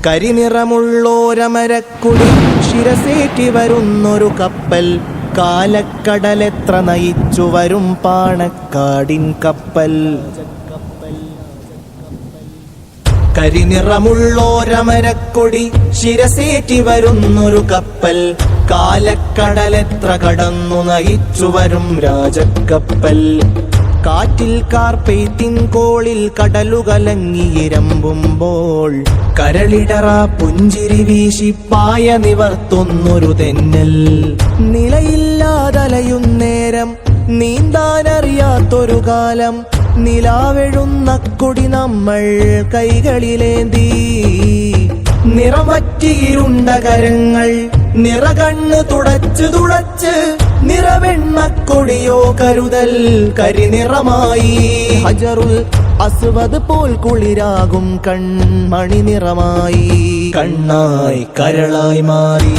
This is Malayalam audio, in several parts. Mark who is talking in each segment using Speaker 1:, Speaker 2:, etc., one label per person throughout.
Speaker 1: കരിനിറമുള്ളോരമരക്കുടി ശിരസേറ്റി വരുന്നൊരു കപ്പൽ, കാലക്കടലെത്ര നയിച്ചു വരും പാണക്കാടിൻ കപ്പൽ. കരിനിറമുള്ളോരമരക്കൊടി ശിരസേറ്റി വരുന്നൊരു കപ്പൽ, കാലക്കടലെത്ര കടന്നു നയിച്ചു വരും രാജക്കപ്പൽ. കാറ്റിൽ കാർപ്പെയ്ത്തിൻ കോളിൽ കടലുകലങ്ങിയിരമ്പുമ്പോൾ, കരളിടറ പുഞ്ചിരി വീശി പായ നിവർത്തുന്നൊരു തെന്നൽ. നിലയില്ലാതലയുന്നേരം നീന്താനറിയാത്തൊരു കാലം, നിലാവെഴുന്ന കൊടി നമ്മൾ കൈകളിലേന്തി. നിറമറ്റിയിരുണ്ട കരങ്ങൾ നിറകണ്ണ് തുടച്ച് തുടച്ച്, നിറവെണ്ണക്കൊടിയോ കരുതൽ കരിനിറമായി. ഹജറുൽ അസ്വദ് പോൽ കുളിരാകും കൺമണി നിറമായി, കണ്ണായി കരളായി മാറി.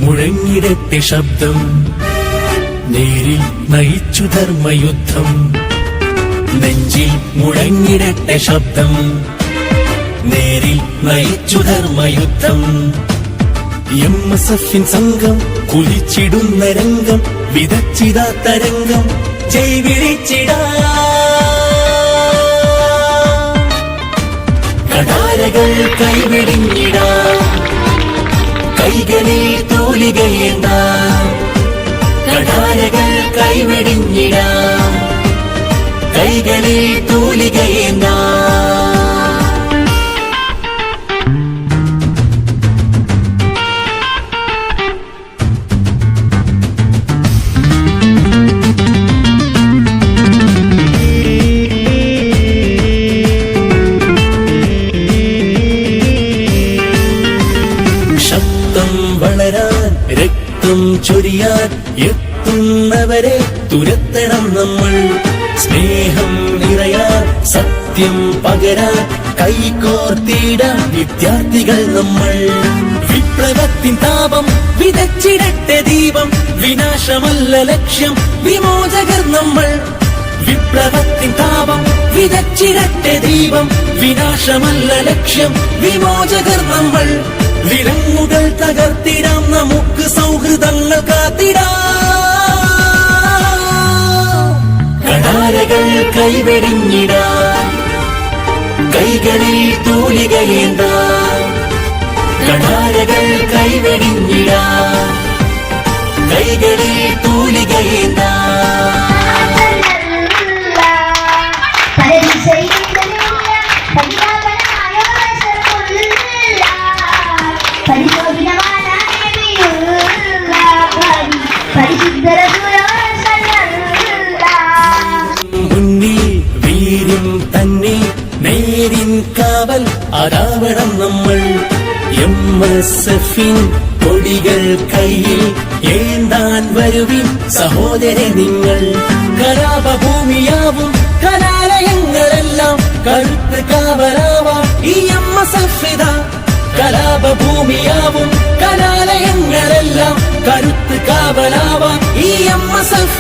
Speaker 2: മുഴങ്ങിടട്ടെ ശബ്ദം, നേരിൽ നയിച്ചു ധർമ്മയുദ്ധം. നെഞ്ചിൽ മുഴങ്ങിടട്ടെ ശബ്ദം, നേരിൽ നയിച്ചു ധർമ്മയുദ്ധം. MSF സംഘം കുലിച്ചിടുന്ന രംഗം, വിതച്ചിടാ തരംഗം ജൈവിളിച്ചിടാ. കടാരകൾ കൈവെടിഞ്ഞിടാ, കൈകളിൽ തൂലികയേന്താം. കടാരകൾ കൈവെടിഞ്ഞിടാം, കൈകളിൽ തൂലികയേന്താം. രക്തം ചൊരിയാൻ എത്തുന്നവരെ തുരത്തണം നമ്മൾ. സ്നേഹം നിറയാൻ സത്യം പകരാൻ കൈകോർത്തിടാൻ വിദ്യാർത്ഥികൾ നമ്മൾ. വിപ്ലവത്തിൻ താപം വിതച്ചിടട്ടെ ദീപം, വിനാശമല്ല ലക്ഷ്യം വിമോചകർ നമ്മൾ. വിപ്ലവത്തിൻ താപം വിതച്ചിടട്ടെ ദീപം, വിനാശമല്ല ലക്ഷ്യം വിമോചകർ നമ്മൾ. വിലങ്ങുകൾ തകർത്തിടാം, നമുക്ക് സൗഹൃദങ്ങൾ കാത്തിടാം. കടാരകൾ കൈവെടിഞ്ഞിടാം, കൈകളിൽ തൂലികയേന്താം. കടാരകൾ കൈവെടിഞ്ഞിടാം, കൈകളിൽ തൂലികയേന്താം. മുന്നിൽ വീര്യം തന്നെ നേരിൻ കാവൽ അതാവണം നമ്മൾ. MSF കൊടികൾ കയ്യിൽ ഏന്താൻ വരുവിൻ സഹോദരെ നിങ്ങൾ. കലാപഭൂമിയാവും കലാലയങ്ങളെല്ലാം കരുത്ത് കാവലാവാം ഈ MSF. കലാപഭൂമിയാവും കലാലയങ്ങളെല്ലാം കരുത്ത് കാവലാവാം ഈ MSF.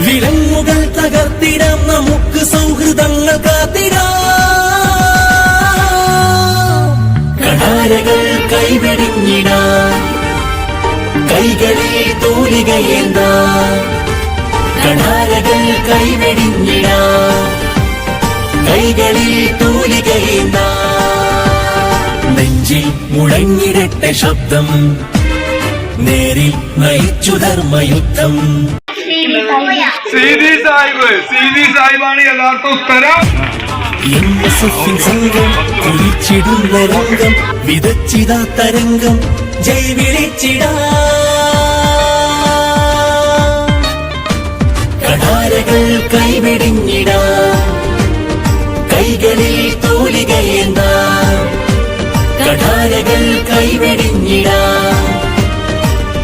Speaker 2: വിലങ്ങുകൾ തകർത്തിടാം, നമുക്ക് സൗഹൃദങ്ങൾ കാത്തിടാം. കടാരകൾ കൈവെടിഞ്ഞിടാം, കൈകളിൽ തൂലികയേന്താം. കൈവെടിഞ്ഞിടാം കൈകളിൽ തൂലികയേന്താം നെഞ്ചിൽ മുഴങ്ങിടട്ടെ ശബ്ദം നേരിൽ നയിച്ചു ധർമ്മയുദ്ധം
Speaker 3: സീതി സാഹിബാണ് യഥാർത്ഥ ഉത്തരം.
Speaker 2: എംഎസ്എഫിൻ സംഘം കുളിച്ചിടുന്ന രംഗം വിതച്ചിടാ തരംഗം ജയ് വിളിച്ചിടാ കടാരകൾ കൈവെടിഞ്ഞിടാ കൈകളിൽ തൂലികയേന്താ കടാരകൾ കൈവെടിഞ്ഞിടാ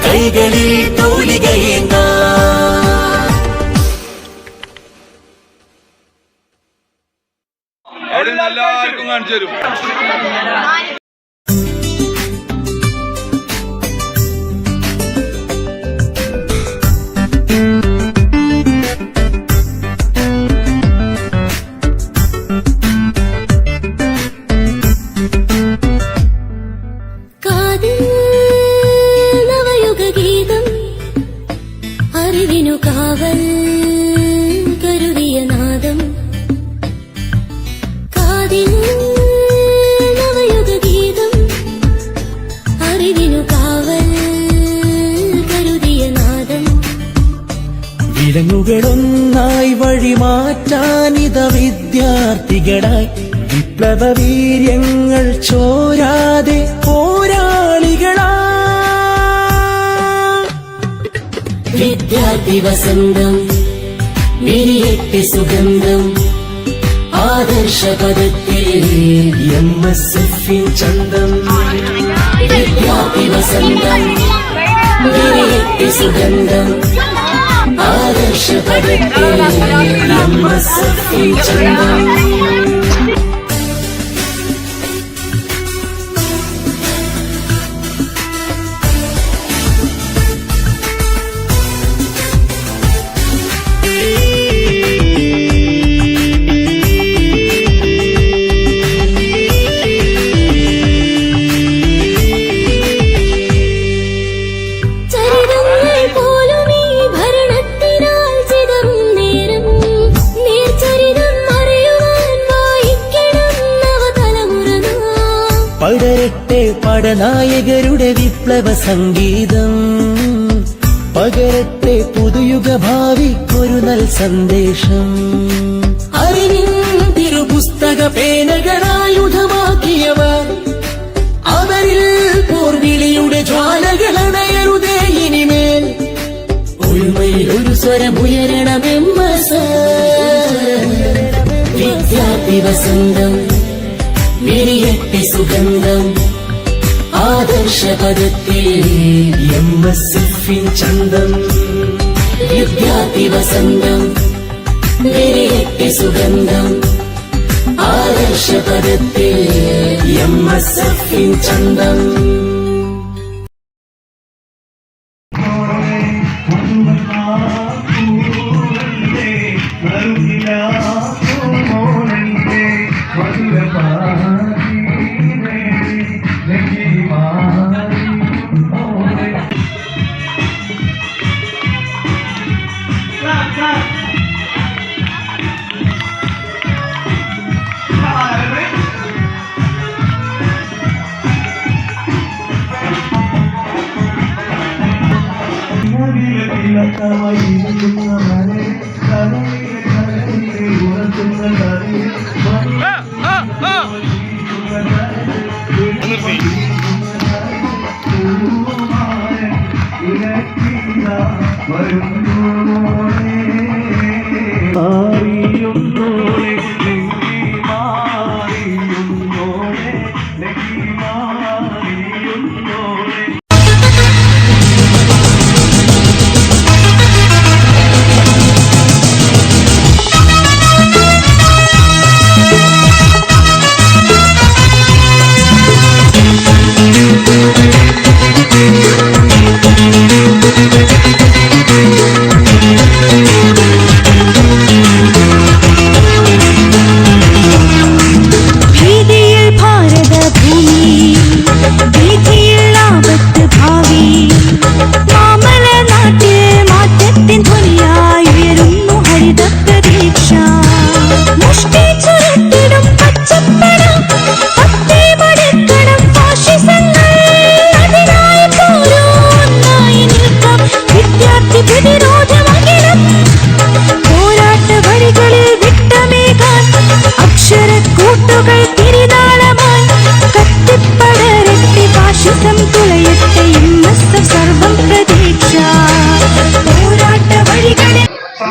Speaker 2: കൈകളിൽ തൂലികയേന്താ
Speaker 3: അവിടെ നിന്ന് എല്ലാവർക്കും കാണിച്ചു തരും.
Speaker 4: കാവൽ കരുതിയ നാദം കാതിൽ നവയുഗ ഗീതം അറിവിനു കാവൽ കരുതിയ നാദം
Speaker 2: വിലങ്ങുകളൊന്നായി വഴിമാറ്റാനിത വിദ്യാർത്ഥികളായി വിപ്ലവ വീര്യങ്ങൾ ചോരാതെ പോരാളികളാ വിദ്യാർത്ഥി വസന്തം വിരിയട്ടെ സുഗന്ധം ആദർശ പദത്തിൽ എംഎസ്എഫിൻ ചന്തം വിദ്യാർത്ഥി വസന്തം വിരിയട്ടെ സുഗന്ധം ആദർശ പദത്തിൽ എംഎസ്എഫിൻ ചന്തം പടരട്ടെ പടനായകരുടെ വിപ്ലവ സംഗീതം പകരട്ടെ പുതുയുഗ ഭാവിക്കൊരു നൽ സന്ദേശം അറിവിൻ തിരുപുസ്തക പേനകളായുധമാക്കിയവർ അവരിൽ പോർവിളിയുടെ ജ്വാലകളണയരുതേ ഇനിമേൽ ഒരുമയിൽ ഒരു സ്വരമുയരണമെമ്മസ് വിദ്യാർത്ഥി വസന്തം വിരിയട്ടെ സുഗന്ധം ആദർശ പദത്തിൽ എംഎസ്എഫിൻ ചന്തം വിദ്യാർത്ഥി വസന്തം വിരിയട്ടെ സുഗന്ധം ആദർശ പദത്തിൽ എംഎസ്എഫിൻ ചന്തം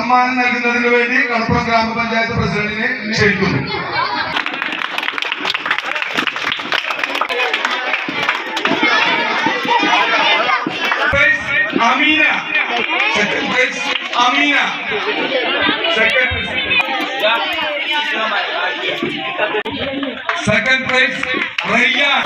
Speaker 3: സമ്മാനം നൽകുന്നതിന് വേണ്ടി കടപ്പുറം ഗ്രാമപഞ്ചായത്ത് പ്രസിഡന്റിനെ ക്ഷണിക്കുന്നു. Ameena, second prize Ameena, second prize Rayyan.